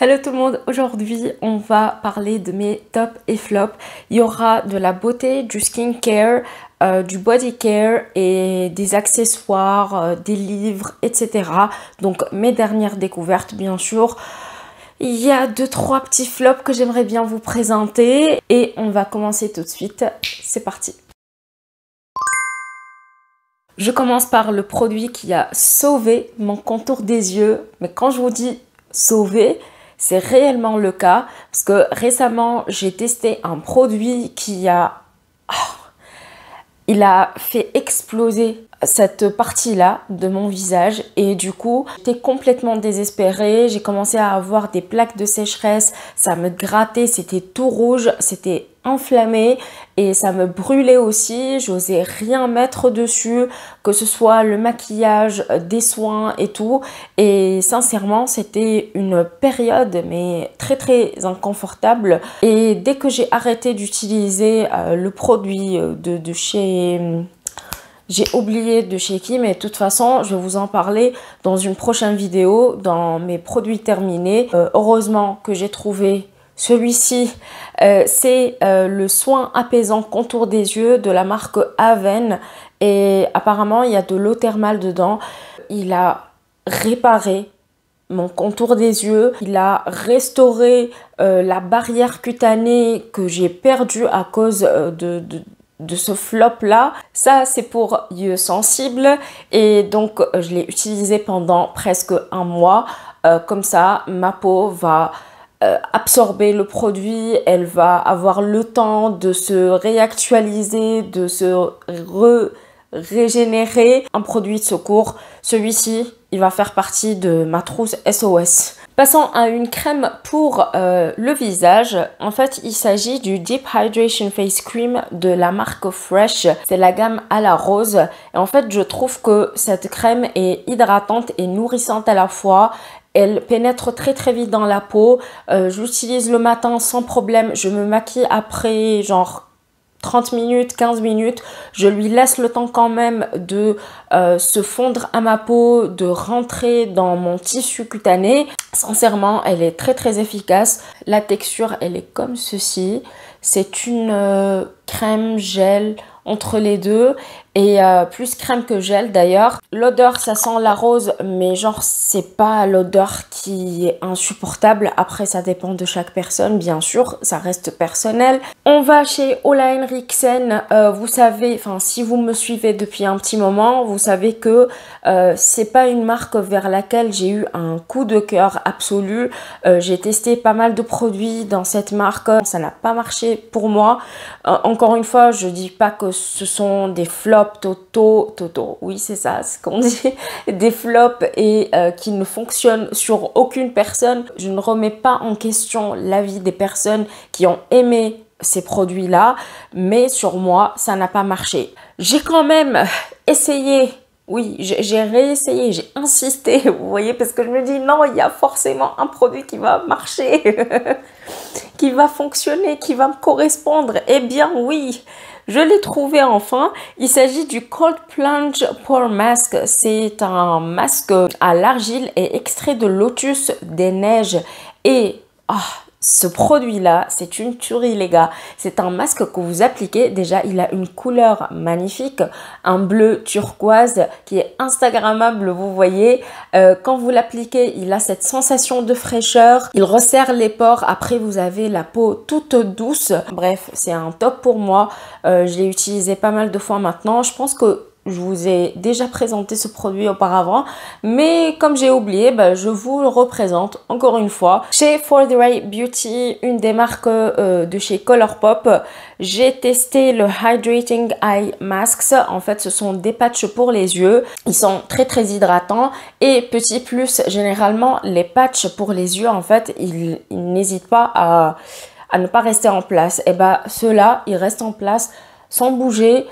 Hello tout le monde, aujourd'hui on va parler de mes tops et flops. Il y aura de la beauté, du skincare, du body care et des accessoires, des livres, etc. Donc mes dernières découvertes bien sûr. Il y a 2-3 petits flops que j'aimerais bien vous présenter et on va commencer tout de suite. C'est parti. Je commence par le produit qui a sauvé mon contour des yeux. Mais quand je vous dis sauvé, c'est réellement le cas. Parce que récemment, j'ai testé un produit qui a... il a fait exploser cette partie-là de mon visage et du coup, j'étais complètement désespérée. J'ai commencé à avoir des plaques de sécheresse, ça me grattait, c'était tout rouge, c'était inflammé et ça me brûlait aussi. J'osais rien mettre dessus, que ce soit le maquillage, des soins et tout. Et sincèrement, c'était une période mais très inconfortable. Et dès que j'ai arrêté d'utiliser le produit de chez... J'ai oublié de chez qui, mais de toute façon, je vais vous en parler dans une prochaine vidéo, dans mes produits terminés. Heureusement que j'ai trouvé celui-ci. C'est le soin apaisant contour des yeux de la marque Aven. Et apparemment, il y a de l'eau thermale dedans. Il a réparé mon contour des yeux. Il a restauré la barrière cutanée que j'ai perdue à cause de ce flop là. Ça c'est pour yeux sensibles et donc je l'ai utilisé pendant presque un mois. Comme ça ma peau va absorber le produit, elle va avoir le temps de se réactualiser, de se régénérer. Un produit de secours, celui-ci il va faire partie de ma trousse SOS. Passons à une crème pour le visage. En fait, il s'agit du Deep Hydration Face Cream de la marque Fresh. C'est la gamme à la rose. Et en fait, je trouve que cette crème est hydratante et nourrissante à la fois. Elle pénètre très vite dans la peau. J'utilise le matin sans problème. Je me maquille après genre 30 minutes, 15 minutes, je lui laisse le temps quand même de se fondre à ma peau, de rentrer dans mon tissu cutané. Sincèrement, elle est très efficace. La texture, elle est comme ceci. C'est une crème gel entre les deux et plus crème que gel d'ailleurs. L'odeur, ça sent la rose, mais genre c'est pas l'odeur qui est insupportable. Après, ça dépend de chaque personne, bien sûr, ça reste personnel. On va chez Ole Henriksen. Vous savez, enfin si vous me suivez depuis un petit moment, vous savez que c'est pas une marque vers laquelle j'ai eu un coup de cœur absolu. J'ai testé pas mal de produits dans cette marque, ça n'a pas marché pour moi. Encore une fois, je dis pas que ce sont des flops totaux, oui c'est ça ce qu'on dit, des flops et qui ne fonctionnent sur aucune personne. Je ne remets pas en question l'avis des personnes qui ont aimé ces produits là, mais sur moi ça n'a pas marché. J'ai quand même essayé. Oui, j'ai réessayé, j'ai insisté, vous voyez, parce que je me dis non, il y a forcément un produit qui va marcher, qui va fonctionner, qui va me correspondre. Eh bien oui, je l'ai trouvé enfin. Il s'agit du Cold Plunge Pore Mask. C'est un masque à l'argile et extrait de lotus des neiges. Et ce produit-là, c'est une tuerie les gars. C'est un masque que vous appliquez. Déjà, il a une couleur magnifique, un bleu turquoise qui est instagrammable, vous voyez. Quand vous l'appliquez, il a cette sensation de fraîcheur. Il resserre les pores. Après, vous avez la peau toute douce. Bref, c'est un top pour moi. Je l'ai utilisé pas mal de fois maintenant. Je pense que je vous ai déjà présenté ce produit auparavant, mais comme j'ai oublié, je vous le représente encore une fois. Chez For The Right Beauty, une des marques de chez Colourpop, j'ai testé le Hydrating Eye Masks. En fait, ce sont des patchs pour les yeux. Ils sont très hydratants. Et petit plus, généralement, les patchs pour les yeux, en fait, ils n'hésitent pas à ne pas rester en place. Et ceux-là, ils restent en place sans bouger.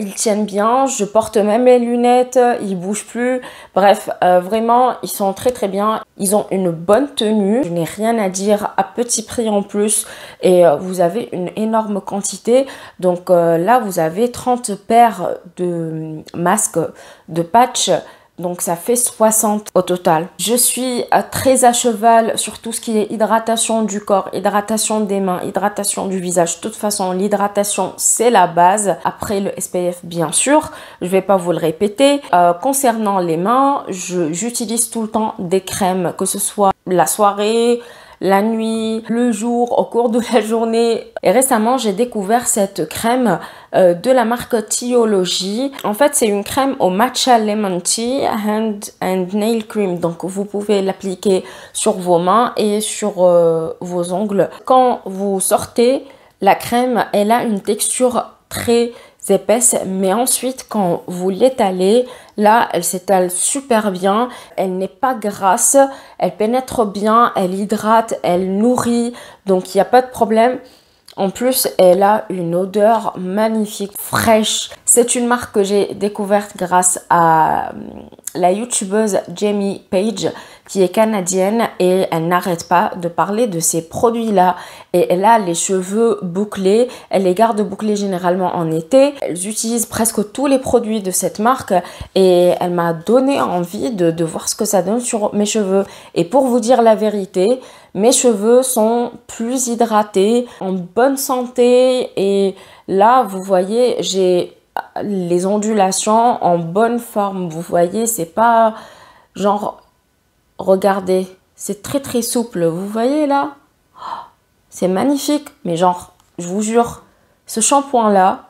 Ils tiennent bien, je porte même les lunettes, ils bougent plus. Bref, vraiment, ils sont très bien. Ils ont une bonne tenue. Je n'ai rien à dire, à petit prix en plus. Et vous avez une énorme quantité. Donc là, vous avez 30 paires de masques, de patchs. Donc ça fait 60 au total. Je suis très à cheval sur tout ce qui est hydratation du corps, hydratation des mains, hydratation du visage. De toute façon, l'hydratation, c'est la base. Après le SPF, bien sûr, je vais pas vous le répéter. Concernant les mains, j'utilise tout le temps des crèmes, que ce soit la soirée, la nuit, le jour, au cours de la journée. Et récemment, j'ai découvert cette crème de la marque Teology. En fait, c'est une crème au matcha lemon tea hand and nail cream. Donc, vous pouvez l'appliquer sur vos mains et sur vos ongles. Quand vous sortez, la crème, elle a une texture très épaisse, mais ensuite quand vous l'étalez, là elle s'étale super bien, elle n'est pas grasse, elle pénètre bien, elle hydrate, elle nourrit, donc il n'y a pas de problème. En plus, elle a une odeur magnifique, fraîche. C'est une marque que j'ai découverte grâce à la youtubeuse Jamie Page, qui est canadienne, et elle n'arrête pas de parler de ces produits-là. Et elle a les cheveux bouclés, elle les garde bouclés généralement en été. Elle utilise presque tous les produits de cette marque et elle m'a donné envie de voir ce que ça donne sur mes cheveux. Et pour vous dire la vérité, mes cheveux sont plus hydratés, en bonne santé, et là, vous voyez, j'ai les ondulations en bonne forme. Vous voyez, c'est pas genre, regardez, c'est très très souple. Vous voyez là, c'est magnifique. Mais genre, je vous jure, ce shampoing-là,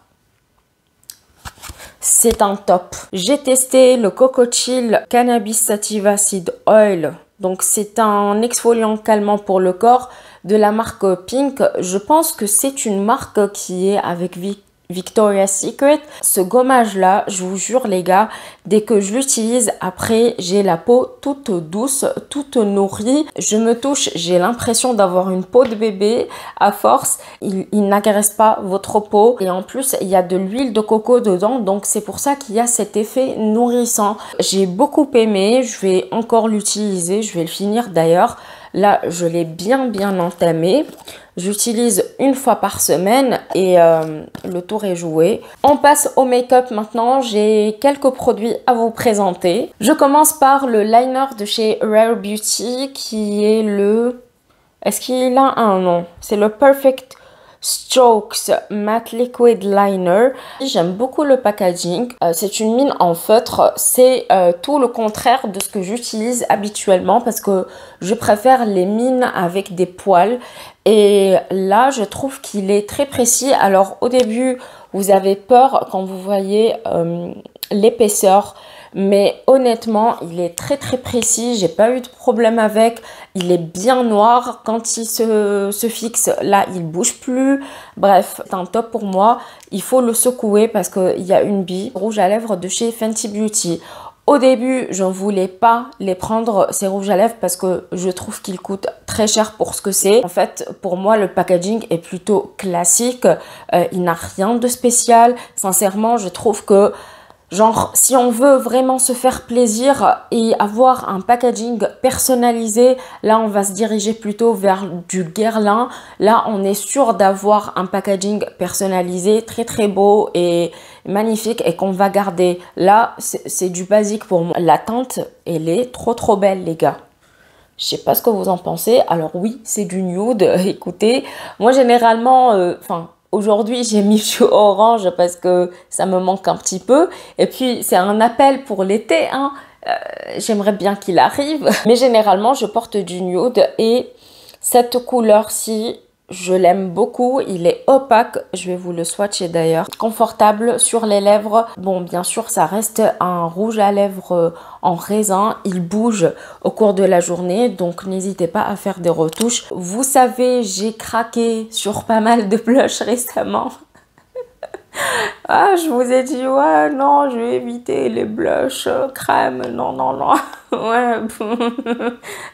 c'est un top. J'ai testé le Coco Chill Cannabis Sativa Seed Oil. Donc, c'est un exfoliant calmant pour le corps de la marque Pink. Je pense que c'est une marque qui est avec Victoria's Secret. Ce gommage-là, je vous jure les gars, dès que je l'utilise, après, j'ai la peau toute douce, toute nourrie. Je me touche, j'ai l'impression d'avoir une peau de bébé. À force, il n'agresse pas votre peau. Et en plus, il y a de l'huile de coco dedans. Donc, c'est pour ça qu'il y a cet effet nourrissant. J'ai beaucoup aimé. Je vais encore l'utiliser. Je vais le finir d'ailleurs. Là, je l'ai bien entamé. J'utilise une fois par semaine et le tour est joué. On passe au make-up maintenant. J'ai quelques produits à vous présenter. Je commence par le liner de chez Rare Beauty qui est le... Est-ce qu'il a un nom? C'est le Perfect Strokes Matte Liquid Liner. J'aime beaucoup le packaging. C'est une mine en feutre. C'est tout le contraire de ce que j'utilise habituellement parce que je préfère les mines avec des poils. Et là, je trouve qu'il est très précis. Alors, au début, vous avez peur quand vous voyez l'épaisseur. Mais honnêtement, il est très précis. J'ai pas eu de problème avec. Il est bien noir. Quand il se fixe, là, il bouge plus. Bref, c'est un top pour moi. Il faut le secouer parce qu'il y a une bille. Rouge à lèvres de chez Fenty Beauty. Au début, je ne voulais pas les prendre, ces rouges à lèvres, parce que je trouve qu'ils coûtent très cher pour ce que c'est. En fait, pour moi, le packaging est plutôt classique. Il n'a rien de spécial. Sincèrement, je trouve que genre, si on veut vraiment se faire plaisir et avoir un packaging personnalisé, là, on va se diriger plutôt vers du Guerlain. Là, on est sûr d'avoir un packaging personnalisé, très beau et magnifique et qu'on va garder. Là, c'est du basique pour moi. La teinte, elle est trop belle, les gars. Je sais pas ce que vous en pensez. Alors oui, c'est du nude. Écoutez, moi, généralement, aujourd'hui, j'ai mis du orange parce que ça me manque un petit peu. Et puis, c'est un appel pour l'été, hein. J'aimerais bien qu'il arrive. Mais généralement, je porte du nude. Et cette couleur-ci, je l'aime beaucoup. Il est opaque. Je vais vous le swatcher d'ailleurs. Confortable sur les lèvres. Bon, bien sûr, ça reste un rouge à lèvres en raisin. Il bouge au cours de la journée. Donc, n'hésitez pas à faire des retouches. Vous savez, j'ai craqué sur pas mal de blushs récemment. Ah, je vous ai dit, ouais, non, je vais éviter les blushs crème. Non. Ouais,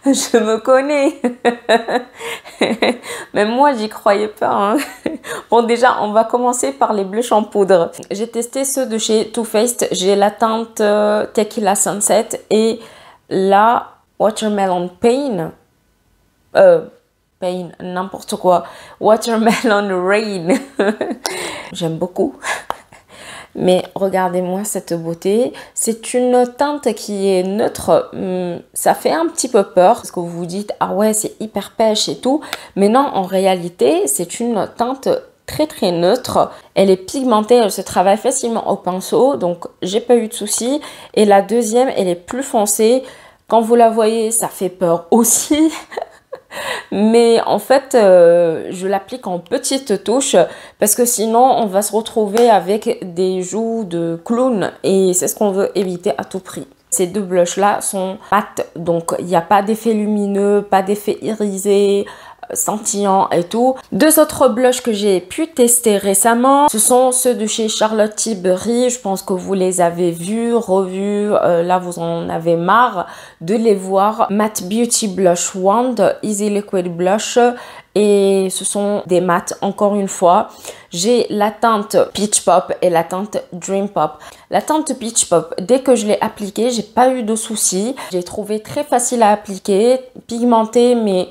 je me connais. Même moi, j'y croyais pas. Hein. Bon, déjà, on va commencer par les blushs en poudre. J'ai testé ceux de chez Too Faced. J'ai la teinte Tequila Sunset et la Watermelon Pain. Pain, n'importe quoi. Watermelon Rain. J'aime beaucoup. Mais regardez-moi cette beauté. C'est une teinte qui est neutre. Ça fait un petit peu peur parce que vous vous dites, ah ouais, c'est hyper pêche et tout. Mais non, en réalité, c'est une teinte très très neutre. Elle est pigmentée, elle se travaille facilement au pinceau. Donc, j'ai pas eu de soucis. Et la deuxième, elle est plus foncée. Quand vous la voyez, ça fait peur aussi. Mais en fait, je l'applique en petites touches parce que sinon, on va se retrouver avec des joues de clown et c'est ce qu'on veut éviter à tout prix. Ces deux blushs-là sont mat, donc il n'y a pas d'effet lumineux, pas d'effet irisé, scintillant et tout. Deux autres blushs que j'ai pu tester récemment, ce sont ceux de chez Charlotte Tilbury. Je pense que vous les avez vus, revus, là vous en avez marre de les voir. Matte Beauty Blush Wand, Easy Liquid Blush, et ce sont des mats encore une fois. J'ai la teinte Peach Pop et la teinte Dream Pop. La teinte Peach Pop, dès que je l'ai appliquée, j'ai pas eu de soucis. J'ai trouvé très facile à appliquer, pigmentée mais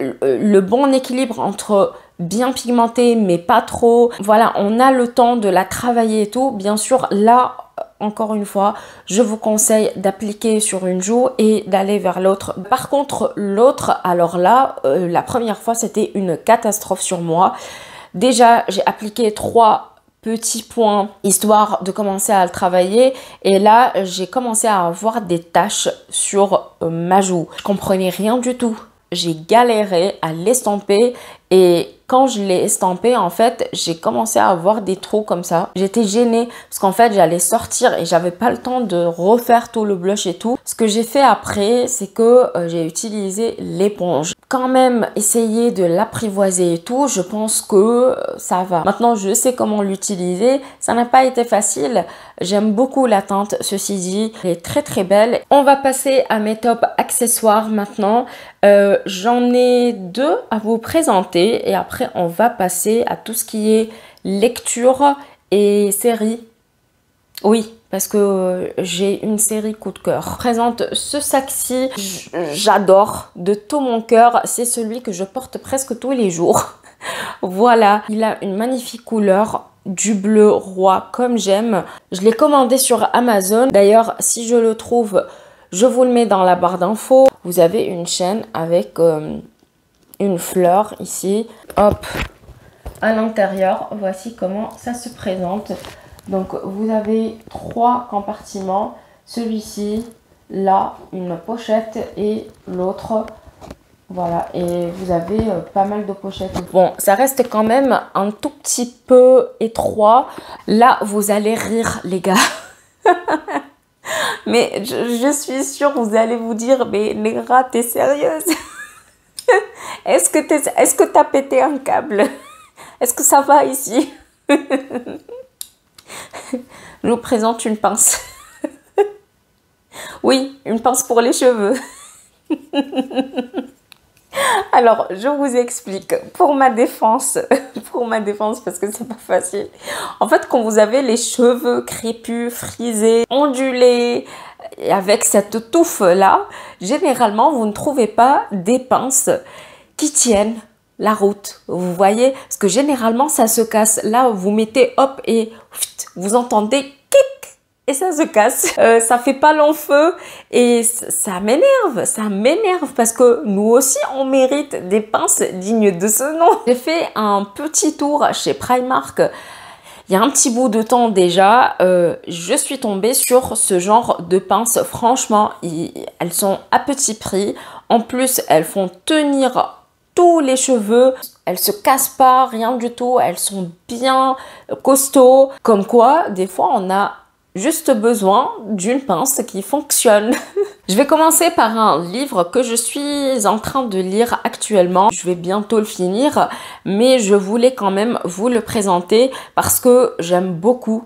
le bon équilibre entre bien pigmenté mais pas trop. Voilà, on a le temps de la travailler et tout. Bien sûr, là, encore une fois, je vous conseille d'appliquer sur une joue et d'aller vers l'autre. Par contre, l'autre, alors là, la première fois, c'était une catastrophe sur moi. Déjà, j'ai appliqué 3 petits points histoire de commencer à le travailler et là j'ai commencé à avoir des taches sur ma joue. Je comprenais rien du tout. J'ai galéré à l'estamper et quand je l'ai estampé, en fait, j'ai commencé à avoir des trous comme ça. J'étais gênée parce qu'en fait, j'allais sortir et j'avais pas le temps de refaire tout le blush et tout. Ce que j'ai fait après, c'est que j'ai utilisé l'éponge. Quand même, essayer de l'apprivoiser et tout, je pense que ça va. Maintenant, je sais comment l'utiliser. Ça n'a pas été facile. J'aime beaucoup la teinte, ceci dit. Elle est très très belle. On va passer à mes top accessoires maintenant. J'en ai 2 à vous présenter et après on va passer à tout ce qui est lecture et série. Oui, parce que j'ai une série coup de cœur. Je présente ce sac-ci, j'adore de tout mon cœur. C'est celui que je porte presque tous les jours. Voilà, il a une magnifique couleur, du bleu roi comme j'aime. Je l'ai commandé sur Amazon. D'ailleurs, si je le trouve, je vous le mets dans la barre d'infos. Vous avez une chaîne avec une fleur ici. Hop, à l'intérieur, voici comment ça se présente. Donc, vous avez 3 compartiments. Celui-ci, là, une pochette et l'autre. Voilà, et vous avez pas mal de pochettes. Bon, ça reste quand même un tout petit peu étroit. Là, vous allez rire, les gars. Mais je suis sûre, vous allez vous dire, mais Négra, t'es sérieuse? Est-ce que t'as pété un câble? Est-ce que ça va ici? Je vous présente une pince. Oui, une pince pour les cheveux. Alors, je vous explique pour ma défense, parce que c'est pas facile. En fait, quand vous avez les cheveux crépus, frisés, ondulés, et avec cette touffe-là, généralement, vous ne trouvez pas des pinces qui tiennent la route. Vous voyez? Parce que généralement, ça se casse. Là, vous mettez hop et vous entendez kick et ça se casse. Ça fait pas long feu et ça m'énerve parce que nous aussi on mérite des pinces dignes de ce nom. J'ai fait un petit tour chez Primark il y a un petit bout de temps déjà. Je suis tombée sur ce genre de pinces. Franchement, elles sont à petit prix. En plus, elles font tenir tous les cheveux. Elles se cassent pas, rien du tout. Elles sont bien costauds. Comme quoi, des fois, on a juste besoin d'une pince qui fonctionne. Je vais commencer par un livre que je suis en train de lire actuellement. Je vais bientôt le finir, mais je voulais quand même vous le présenter parce que j'aime beaucoup.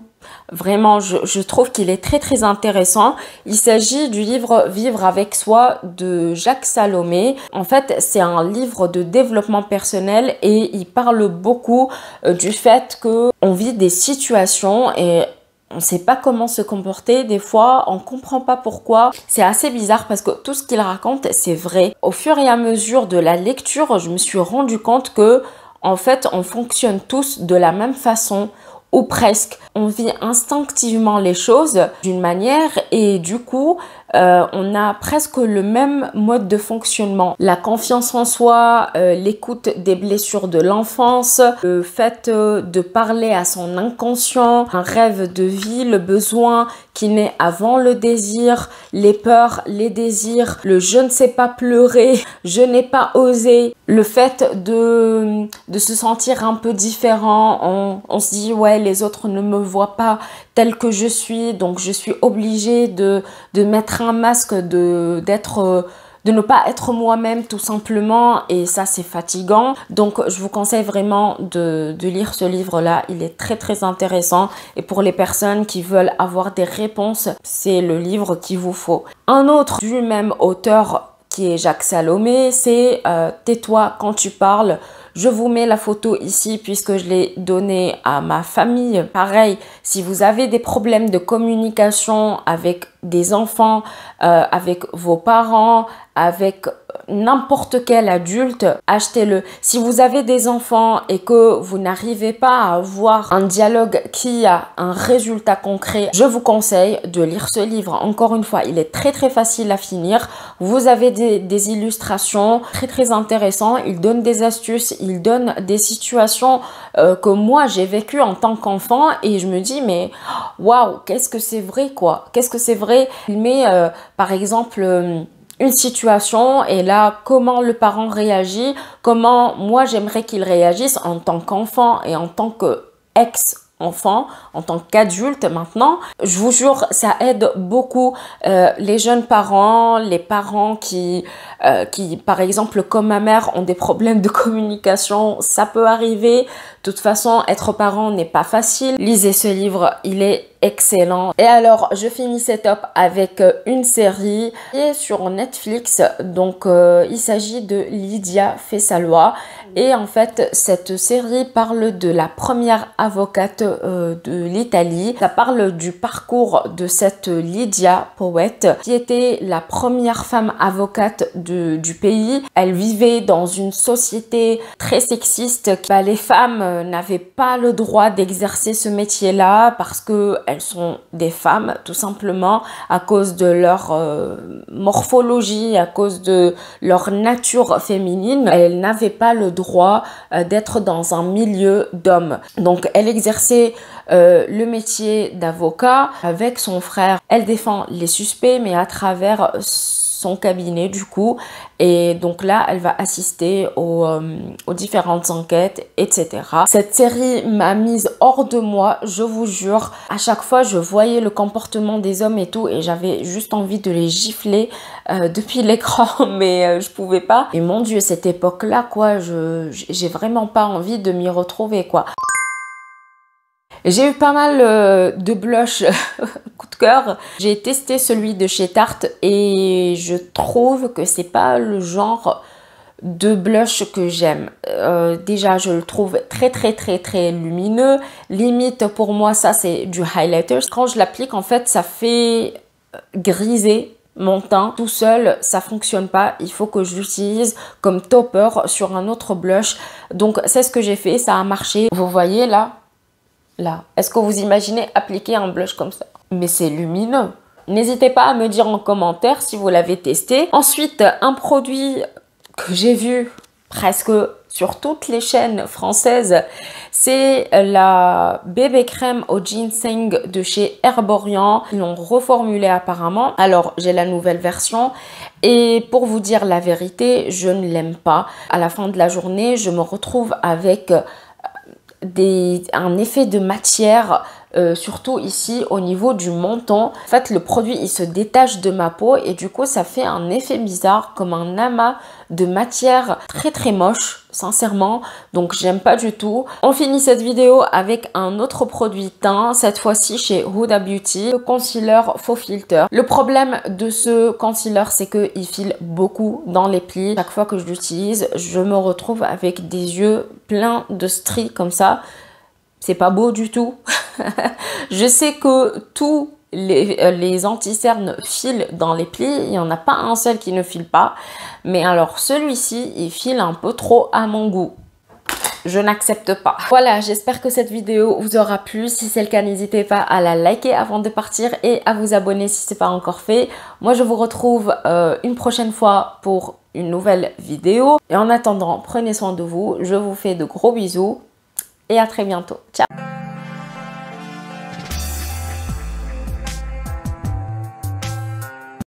Vraiment, je trouve qu'il est très très intéressant. Il s'agit du livre Vivre avec soi de Jacques Salomé. En fait, c'est un livre de développement personnel et il parle beaucoup du fait qu'on vit des situations et on ne sait pas comment se comporter, des fois on ne comprend pas pourquoi. C'est assez bizarre parce que tout ce qu'il raconte c'est vrai. Au fur et à mesure de la lecture, je me suis rendu compte que en fait on fonctionne tous de la même façon. ou presque. On vit instinctivement les choses d'une manière et du coup, on a presque le même mode de fonctionnement. La confiance en soi, l'écoute des blessures de l'enfance, le fait de parler à son inconscient, un rêve de vie, le besoin qui naît avant le désir, les peurs, les désirs, le je ne sais pas pleurer, je n'ai pas osé, le fait de se sentir un peu différent, on se dit ouais les autres ne me voient pas tel que je suis, donc je suis obligée de mettre un masque, de ne pas être moi-même tout simplement, et ça c'est fatigant. Donc je vous conseille vraiment de lire ce livre-là, il est très très intéressant et pour les personnes qui veulent avoir des réponses, c'est le livre qu'il vous faut. Un autre du même auteur qui est Jacques Salomé, c'est Tais-toi quand tu parles. Je vous mets la photo ici puisque je l'ai donnée à ma famille. Pareil, si vous avez des problèmes de communication avec des enfants, avec vos parents, avec n'importe quel adulte, achetez-le. Si vous avez des enfants et que vous n'arrivez pas à avoir un dialogue qui a un résultat concret, je vous conseille de lire ce livre. Encore une fois, il est très très facile à finir. Vous avez des illustrations très très intéressantes. Il donne des astuces, il donne des situations que moi j'ai vécues en tant qu'enfant et je me dis mais waouh, qu'est-ce que c'est vrai quoi. Qu'est-ce que c'est vrai. Il met par exemple une situation et là comment le parent réagit, comment moi j'aimerais qu'il réagisse en tant qu'enfant et en tant que ex-enfant, en tant qu'adulte maintenant. Je vous jure, ça aide beaucoup les jeunes parents, les parents qui par exemple comme ma mère ont des problèmes de communication, ça peut arriver. De toute façon, être parent n'est pas facile. Lisez ce livre, il est excellent. Et alors, je finis cette top avec une série qui est sur Netflix. Donc, il s'agit de Lydia fait sa loi. Et en fait, cette série parle de la première avocate de l'Italie. Ça parle du parcours de cette Lydia Poète, qui était la première femme avocate du pays. Elle vivait dans une société très sexiste. Les femmes n'avaient pas le droit d'exercer ce métier-là parce qu'elles sont des femmes, tout simplement, à cause de leur morphologie, à cause de leur nature féminine. Elles n'avaient pas le droit d'être dans un milieu d'hommes. Donc, elle exerçait le métier d'avocat avec son frère. Elle défend les suspects, mais à travers son cabinet du coup, et donc là elle va assister aux différentes enquêtes, etc. Cette série m'a mise hors de moi, je vous jure. À chaque fois je voyais le comportement des hommes et tout et j'avais juste envie de les gifler depuis l'écran, mais je pouvais pas. Et mon dieu, cette époque là quoi, j'ai vraiment pas envie de m'y retrouver quoi. J'ai eu pas mal de blush coup de cœur. J'ai testé celui de chez Tarte et je trouve que c'est pas le genre de blush que j'aime. Déjà, je le trouve très très très très lumineux. Limite pour moi, ça c'est du highlighter. Quand je l'applique, en fait, ça fait griser mon teint tout seul, ça fonctionne pas. Il faut que je l'utilise comme topper sur un autre blush. Donc c'est ce que j'ai fait, ça a marché. Vous voyez là. Là, est-ce que vous imaginez appliquer un blush comme ça? Mais c'est lumineux. N'hésitez pas à me dire en commentaire si vous l'avez testé. Ensuite, un produit que j'ai vu presque sur toutes les chaînes françaises, c'est la bébé crème au ginseng de chez Herborian. Ils l'ont reformulé apparemment. Alors, j'ai la nouvelle version. Et pour vous dire la vérité, je ne l'aime pas. À la fin de la journée, je me retrouve avec un effet de matière, surtout ici au niveau du menton. En fait, le produit il se détache de ma peau et du coup ça fait un effet bizarre, comme un amas de matière très très moche, sincèrement. Donc j'aime pas du tout. On finit cette vidéo avec un autre produit teint, cette fois-ci chez Huda Beauty, le concealer Faux Filter. Le problème de ce concealer, c'est qu'il file beaucoup dans les plis. Chaque fois que je l'utilise, je me retrouve avec des yeux pleins de stries comme ça. C'est pas beau du tout. Je sais que tous les anti-cernes filent dans les plis. Il n'y en a pas un seul qui ne file pas. Mais alors celui-ci, il file un peu trop à mon goût. je n'accepte pas. Voilà, j'espère que cette vidéo vous aura plu. Si c'est le cas, n'hésitez pas à la liker avant de partir et à vous abonner si ce n'est pas encore fait. Moi, je vous retrouve une prochaine fois pour une nouvelle vidéo. Et en attendant, prenez soin de vous. Je vous fais de gros bisous et à très bientôt. Ciao!